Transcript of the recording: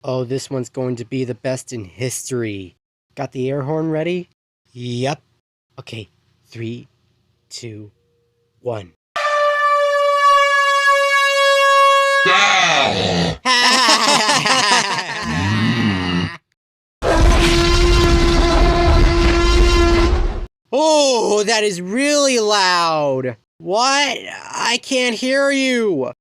Oh, this one's going to be the best in history. Got the air horn ready? Yep. Okay, 3, 2, 1. Oh, that is really loud. What? I can't hear you.